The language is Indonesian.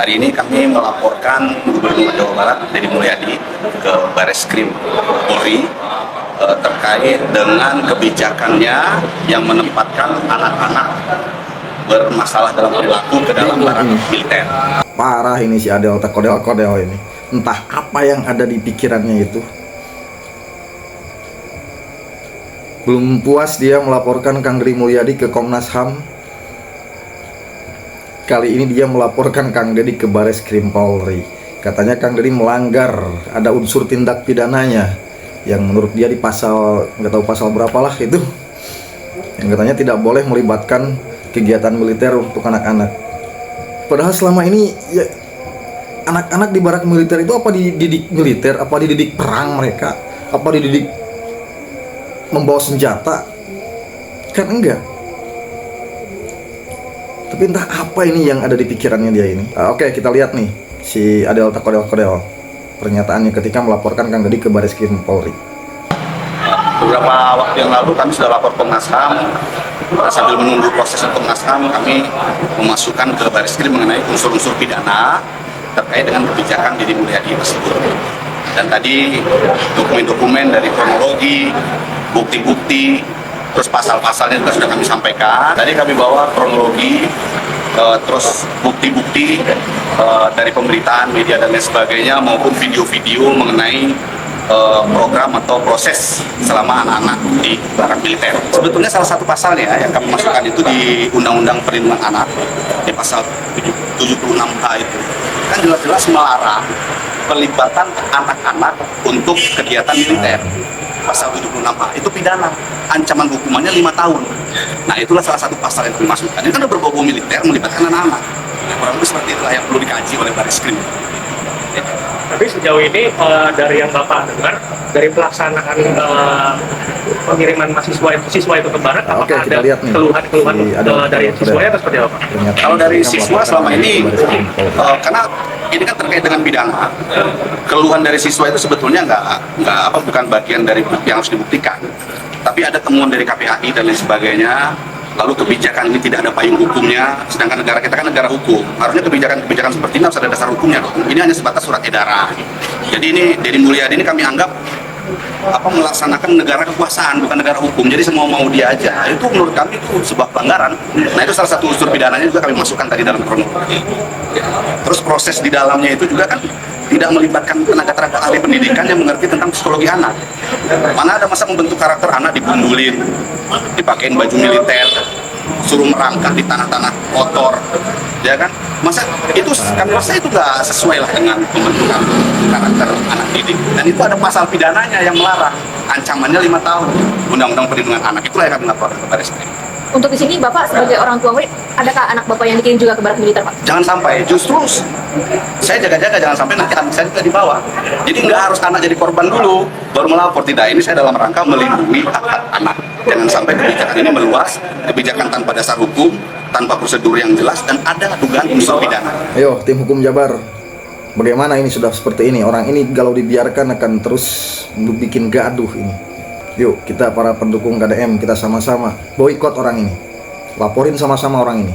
Hari ini kami melaporkan Gubernur Jawa Barat Deddy Mulyadi ke Bareskrim Polri terkait dengan kebijakannya yang menempatkan anak-anak bermasalah dalam perilaku ke dalam barang militer. Parah ini si Adel, kodel ini. Entah apa yang ada di pikirannya itu. Belum puas dia melaporkan Kang Deddy Mulyadi ke Komnas HAM. Kali ini dia melaporkan Kang Deddy ke Bareskrim Polri. Katanya Kang Deddy melanggar, ada unsur tindak pidananya yang menurut dia di pasal, nggak tahu pasal berapa lah itu, yang katanya tidak boleh melibatkan kegiatan militer untuk anak-anak. Padahal selama ini ya, anak-anak di barak militer itu apa dididik militer, apa dididik perang mereka, apa dididik membawa senjata? Kan enggak. Tapi entah apa ini yang ada di pikirannya dia ini. Oke, kita lihat nih si Adel Kodel pernyataannya ketika melaporkan Kang Deddy ke Bareskrim Polri. Beberapa waktu yang lalu kami sudah lapor Komnas HAM. Sambil menunggu proses Komnas HAM, kami memasukkan ke Bareskrim mengenai unsur-unsur pidana terkait dengan kebijakan Deddy Mulyadi tersebut. Dan tadi dokumen-dokumen dari kronologi, bukti-bukti, terus pasal-pasalnya juga sudah kami sampaikan. Tadi kami bawa kronologi, terus bukti-bukti dari pemberitaan media dan lain sebagainya, maupun video-video mengenai program atau proses selama anak-anak di barak militer. Sebetulnya salah satu pasalnya yang kami masukkan itu di Undang-Undang Perlindungan Anak, di pasal 76H itu, kan jelas-jelas melarang pelibatan anak-anak untuk kegiatan militer. Pasal 76A itu pidana, ancaman hukumannya 5 tahun. Nah, itulah salah satu pasal yang kami masukkan. Ini kan udah berbau militer, melibatkan anak-anak. Kurang lebih seperti itulah yang perlu dikaji oleh Bareskrim. Tapi sejauh ini dari yang Bapak dengar, dari pelaksanaan pengiriman siswa itu ke barat, apakah ada keluhan-keluhan dari siswanya atau seperti apa? Kalau dari siswa selama ini, karena ini kan terkait dengan pidana, keluhan dari siswa itu sebetulnya bukan bagian dari yang harus dibuktikan. Tapi ada temuan dari KPAI dan lain sebagainya. Lalu kebijakan ini tidak ada payung hukumnya, sedangkan negara kita kan negara hukum. Harusnya kebijakan seperti ini harus ada dasar hukumnya. Ini hanya sebatas surat edaran. Jadi ini Deddy Mulyadi ini kami anggap melaksanakan negara kekuasaan, bukan negara hukum. Jadi semua mau dia aja. Itu menurut kami itu sebuah pelanggaran. Nah, itu salah satu unsur pidananya juga kami masukkan tadi dalam kronologi. Terus proses di dalamnya itu juga kan tidak melibatkan tenaga ahli pendidikan yang mengerti tentang psikologi anak. Mana ada masa membentuk karakter anak digundulin, dipakein baju militer, suruh merangkak di tanah-tanah kotor, ya kan? Masa itu kami rasa itu nggak sesuai lah dengan pembentukan karakter anak didik. Dan itu ada pasal pidananya yang melarang, ancamannya 5 tahun. Undang-Undang Perlindungan Anak, itulah yang kami laporkan ke Bareskrim. Untuk di sini Bapak sebagai orang tua murid, adakah anak Bapak yang dikirim juga ke barak militer, Pak? Jangan sampai, justru saya jaga-jaga jangan sampai nanti anak saya juga dibawa. Jadi nggak harus anak jadi korban dulu baru melapor. Tidak, ini saya dalam rangka melindungi hak-hak anak. Jangan sampai kebijakan ini meluas, kebijakan tanpa dasar hukum, tanpa prosedur yang jelas, dan ada dugaan unsur pidana. Ayo tim hukum Jabar, bagaimana ini sudah seperti ini? Orang ini kalau dibiarkan akan terus bikin gaduh ini. Yuk kita para pendukung KDM, kita sama-sama boikot orang ini, laporin sama-sama orang ini.